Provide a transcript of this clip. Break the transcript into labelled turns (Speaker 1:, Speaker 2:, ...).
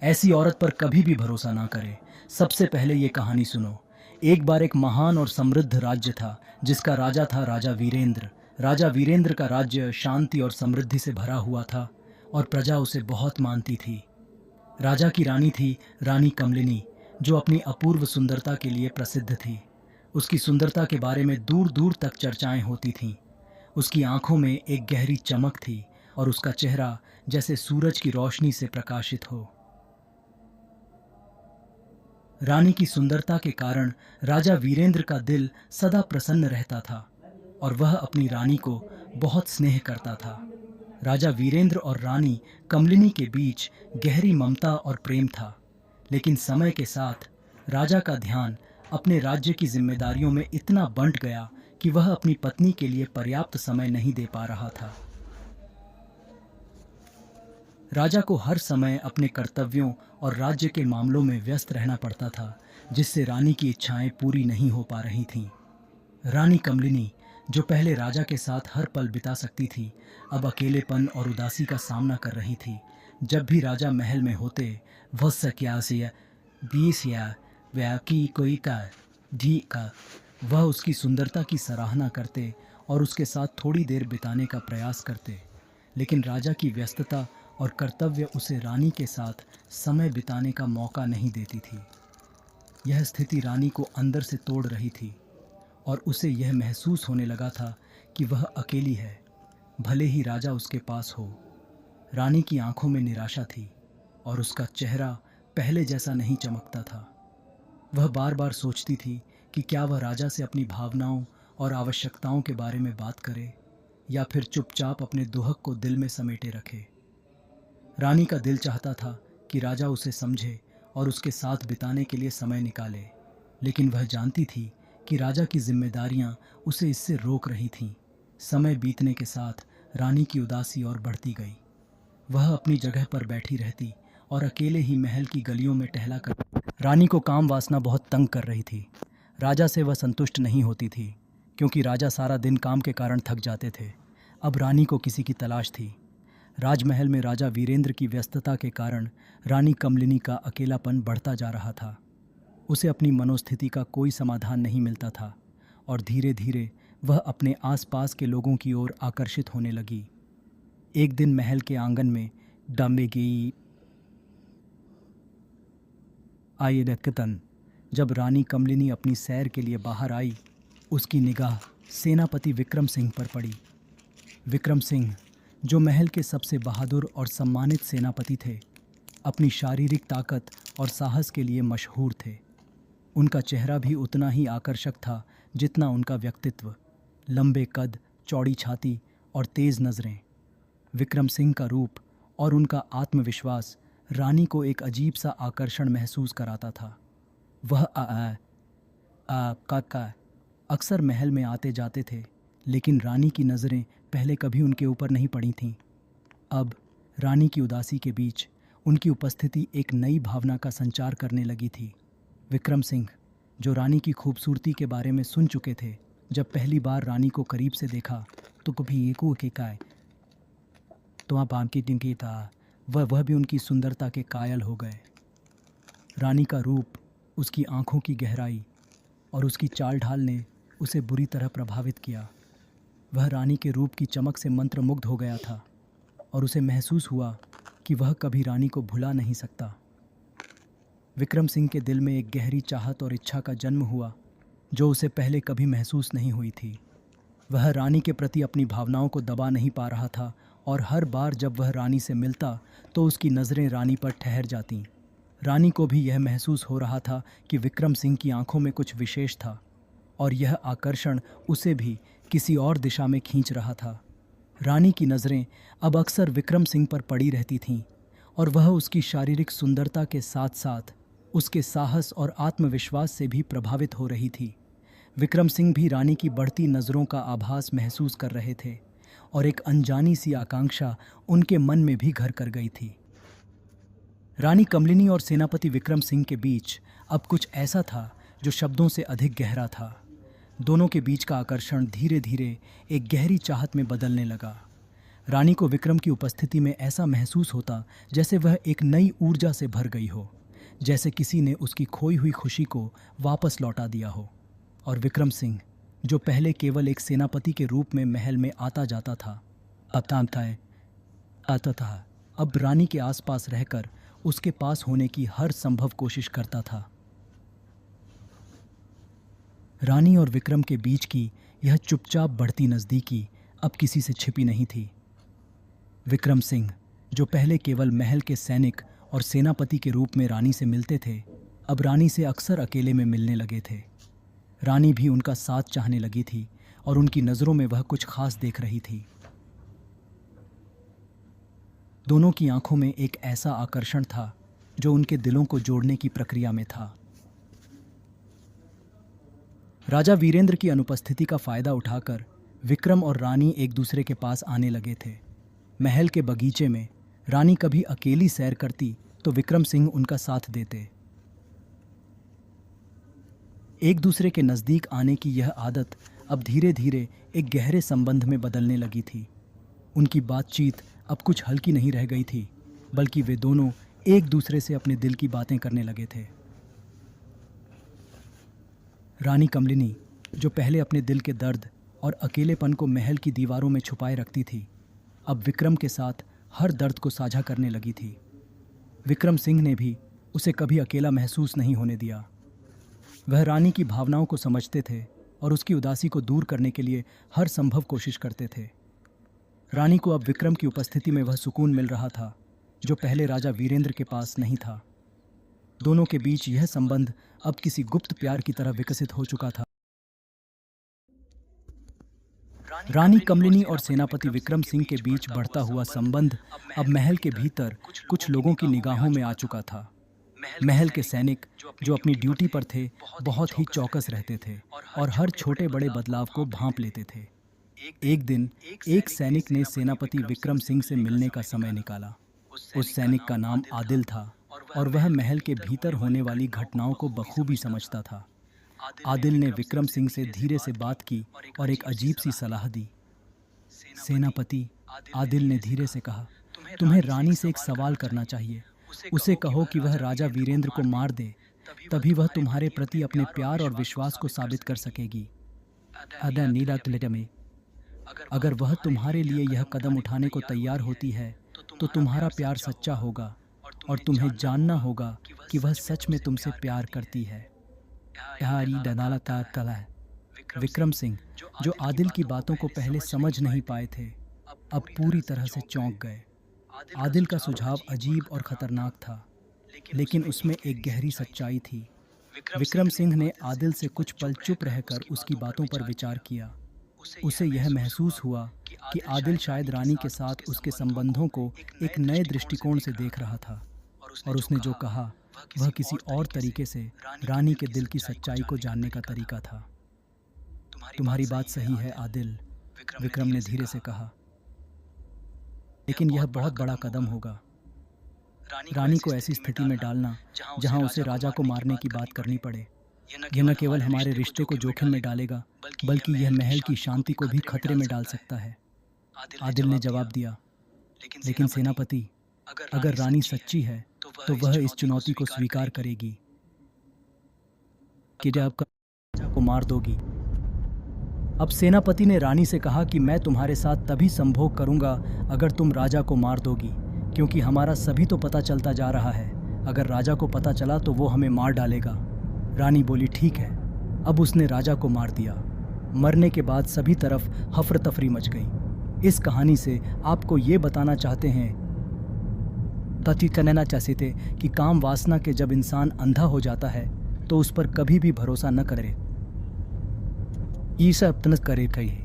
Speaker 1: ऐसी औरत पर कभी भी भरोसा ना करें। सबसे पहले ये कहानी सुनो। एक बार एक महान और समृद्ध राज्य था, जिसका राजा था राजा वीरेंद्र। राजा वीरेंद्र का राज्य शांति और समृद्धि से भरा हुआ था और प्रजा उसे बहुत मानती थी। राजा की रानी थी रानी कमलिनी, जो अपनी अपूर्व सुंदरता के लिए प्रसिद्ध थी। उसकी सुंदरता के बारे में दूर दूर तक चर्चाएं होती थीं। उसकी आंखों में एक गहरी चमक थी और उसका चेहरा जैसे सूरज की रोशनी से प्रकाशित हो। रानी की सुंदरता के कारण राजा वीरेंद्र का दिल सदा प्रसन्न रहता था और वह अपनी रानी को बहुत स्नेह करता था। राजा वीरेंद्र और रानी कमलिनी के बीच गहरी ममता और प्रेम था, लेकिन समय के साथ राजा का ध्यान अपने राज्य की जिम्मेदारियों में इतना बंट गया कि वह अपनी पत्नी के लिए पर्याप्त समय नहीं दे पा रहा था। राजा को हर समय अपने कर्तव्यों और राज्य के मामलों में व्यस्त रहना पड़ता था, जिससे रानी की इच्छाएं पूरी नहीं हो पा रही थीं। रानी कमलिनी, जो पहले राजा के साथ हर पल बिता सकती थी, अब अकेलेपन और उदासी का सामना कर रही थी। जब भी राजा महल में होते, वह सक्यासिया बीस या वह की कोई का धी का वह उसकी सुंदरता की सराहना करते और उसके साथ थोड़ी देर बिताने का प्रयास करते, लेकिन राजा की व्यस्तता और कर्तव्य उसे रानी के साथ समय बिताने का मौका नहीं देती थी। यह स्थिति रानी को अंदर से तोड़ रही थी और उसे यह महसूस होने लगा था कि वह अकेली है, भले ही राजा उसके पास हो। रानी की आंखों में निराशा थी और उसका चेहरा पहले जैसा नहीं चमकता था। वह बार बार सोचती थी कि क्या वह राजा से अपनी भावनाओं और आवश्यकताओं के बारे में बात करे या फिर चुपचाप अपने दुहक को दिल में समेटे रखे। रानी का दिल चाहता था कि राजा उसे समझे और उसके साथ बिताने के लिए समय निकाले, लेकिन वह जानती थी कि राजा की जिम्मेदारियां उसे इससे रोक रही थीं। समय बीतने के साथ रानी की उदासी और बढ़ती गई। वह अपनी जगह पर बैठी रहती और अकेले ही महल की गलियों में टहला कर। रानी को काम वासना बहुत तंग कर रही थी। राजा से वह संतुष्ट नहीं होती थी, क्योंकि राजा सारा दिन काम के कारण थक जाते थे। अब रानी को किसी की तलाश थी। राजमहल में राजा वीरेंद्र की व्यस्तता के कारण रानी कमलिनी का अकेलापन बढ़ता जा रहा था। उसे अपनी मनोस्थिति का कोई समाधान नहीं मिलता था और धीरे धीरे वह अपने आसपास के लोगों की ओर आकर्षित होने लगी। एक दिन महल के आंगन में डामेगी आई रकतन जब रानी कमलिनी अपनी सैर के लिए बाहर आई, उसकी निगाह सेनापति विक्रम सिंह पर पड़ी। विक्रम सिंह, जो महल के सबसे बहादुर और सम्मानित सेनापति थे, अपनी शारीरिक ताकत और साहस के लिए मशहूर थे। उनका चेहरा भी उतना ही आकर्षक था जितना उनका व्यक्तित्व। लंबे कद, चौड़ी छाती और तेज़ नज़रें। विक्रम सिंह का रूप और उनका आत्मविश्वास रानी को एक अजीब सा आकर्षण महसूस कराता था। वह काका अक्सर महल में आते जाते थे, लेकिन रानी की नज़रें पहले कभी उनके ऊपर नहीं पड़ी थीं। अब रानी की उदासी के बीच उनकी उपस्थिति एक नई भावना का संचार करने लगी थी। विक्रम सिंह, जो रानी की खूबसूरती के बारे में सुन चुके थे, जब पहली बार रानी को करीब से देखा तो कभी एकू के काय तो आप आम की टिमकी था, वह भी उनकी सुंदरता के कायल हो गए। रानी का रूप, उसकी आंखों की गहराई और उसकी चाल ढाल ने उसे बुरी तरह प्रभावित किया। वह रानी के रूप की चमक से मंत्रमुग्ध हो गया था और उसे महसूस हुआ कि वह कभी रानी को भुला नहीं सकता। विक्रम सिंह के दिल में एक गहरी चाहत और इच्छा का जन्म हुआ, जो उसे पहले कभी महसूस नहीं हुई थी। वह रानी के प्रति अपनी भावनाओं को दबा नहीं पा रहा था और हर बार जब वह रानी से मिलता तो उसकी नज़रें रानी पर ठहर जातीं। रानी को भी यह महसूस हो रहा था कि विक्रम सिंह की आंखों में कुछ विशेष था और यह आकर्षण उसे भी किसी और दिशा में खींच रहा था। रानी की नज़रें अब अक्सर विक्रम सिंह पर पड़ी रहती थीं और वह उसकी शारीरिक सुंदरता के साथ साथ उसके साहस और आत्मविश्वास से भी प्रभावित हो रही थी। विक्रम सिंह भी रानी की बढ़ती नज़रों का आभास महसूस कर रहे थे और एक अनजानी सी आकांक्षा उनके मन में भी घर कर गई थी। रानी कमलिनी और सेनापति विक्रम सिंह के बीच अब कुछ ऐसा था जो शब्दों से अधिक गहरा था। दोनों के बीच का आकर्षण धीरे धीरे एक गहरी चाहत में बदलने लगा। रानी को विक्रम की उपस्थिति में ऐसा महसूस होता जैसे वह एक नई ऊर्जा से भर गई हो, जैसे किसी ने उसकी खोई हुई खुशी को वापस लौटा दिया हो। और विक्रम सिंह, जो पहले केवल एक सेनापति के रूप में महल में आता जाता था, अब रानी के आसपास रहकर उसके पास होने की हर संभव कोशिश करता था। रानी और विक्रम के बीच की यह चुपचाप बढ़ती नज़दीकी अब किसी से छिपी नहीं थी। विक्रम सिंह, जो पहले केवल महल के सैनिक और सेनापति के रूप में रानी से मिलते थे, अब रानी से अक्सर अकेले में मिलने लगे थे। रानी भी उनका साथ चाहने लगी थी और उनकी नज़रों में वह कुछ खास देख रही थी। दोनों की आंखों में एक ऐसा आकर्षण था जो उनके दिलों को जोड़ने की प्रक्रिया में था। राजा वीरेंद्र की अनुपस्थिति का फायदा उठाकर विक्रम और रानी एक दूसरे के पास आने लगे थे। महल के बगीचे में रानी कभी अकेली सैर करती तो विक्रम सिंह उनका साथ देते। एक दूसरे के नज़दीक आने की यह आदत अब धीरे धीरे एक गहरे संबंध में बदलने लगी थी। उनकी बातचीत अब कुछ हल्की नहीं रह गई थी, बल्कि वे दोनों एक दूसरे से अपने दिल की बातें करने लगे थे। रानी कमलिनी, जो पहले अपने दिल के दर्द और अकेलेपन को महल की दीवारों में छुपाए रखती थी, अब विक्रम के साथ हर दर्द को साझा करने लगी थी। विक्रम सिंह ने भी उसे कभी अकेला महसूस नहीं होने दिया। वह रानी की भावनाओं को समझते थे और उसकी उदासी को दूर करने के लिए हर संभव कोशिश करते थे। रानी को अब विक्रम की उपस्थिति में वह सुकून मिल रहा था जो पहले राजा वीरेंद्र के पास नहीं था। दोनों के बीच यह संबंध अब किसी गुप्त प्यार की तरह विकसित हो चुका था। रानी कमलिनी और सेनापति विक्रम सिंह के बीच बढ़ता हुआ संबंध अब महल के भीतर कुछ लोगों की निगाहों में आ चुका था। महल के सैनिक, जो अपनी ड्यूटी पर थे, बहुत ही चौकस रहते थे और हर छोटे बड़े बदलाव को भांप लेते थे। एक दिन एक सैनिक ने सेनापति विक्रम सिंह से मिलने का समय निकाला। उस सैनिक का नाम आदिल था और वह महल के भीतर होने वाली घटनाओं को बखूबी समझता था। आदिल ने विक्रम सिंह से धीरे से बात की और एक अजीब सी सलाह दी। सेनापति, आदिल ने धीरे से कहा, तुम्हें रानी से एक सवाल करना चाहिए। उसे कहो कि वह राजा वीरेंद्र को मार दे, तभी वह तुम्हारे प्रति अपने प्यार और विश्वास को साबित कर सकेगी। अगर वह तुम्हारे लिए यह कदम उठाने को तैयार होती है तो तुम्हारा प्यार सच्चा होगा और तुम्हें जानना होगा कि वह सच में तुमसे प्यार करती है। विक्रम सिंह, जो आदिल की बातों को पहले समझ नहीं पाए थे, अब पूरी तरह से चौंक गए। आदिल का सुझाव अजीब और खतरनाक था, लेकिन उसमें एक गहरी सच्चाई थी। विक्रम सिंह ने आदिल से कुछ पल चुप रहकर उसकी बातों पर विचार किया। उसे यह महसूस हुआ कि आदिल शायद रानी के साथ उसके संबंधों को एक नए दृष्टिकोण से देख रहा था, और उसने जो कहा वह किसी और तरीके से रानी के दिल की सच्चाई को जानने का तरीका था। तुम्हारी बात सही है आदिल, विक्रम ने धीरे से कहा, लेकिन यह बहुत बड़ा कदम होगा। रानी को ऐसी स्थिति में डालना जहां उसे राजा को मारने की बात करनी पड़े, यह न केवल हमारे रिश्ते को जोखिम में डालेगा, बल्कि यह महल की शांति को भी खतरे में डाल सकता है। आदिल ने जवाब दिया, लेकिन सेनापति, अगर रानी सच्ची है तो वह इस चुनौती को स्वीकार करेगी कि जब राजा को मार दोगी। अब सेनापति ने रानी से कहा कि मैं तुम्हारे साथ तभी संभोग करूंगा अगर तुम राजा को मार दोगी, क्योंकि हमारा सभी तो पता चलता जा रहा है। अगर राजा को पता चला तो वो हमें मार डालेगा। रानी बोली, ठीक है। अब उसने राजा को मार दिया। मरने के बाद सभी तरफ हफर तफरी मच गई। इस कहानी से आपको ये बताना चाहते हैं, कहना चाहते थे कि काम वासना के जब इंसान अंधा हो जाता है तो उस पर कभी भी भरोसा न करे। ईसा अपना करे कही।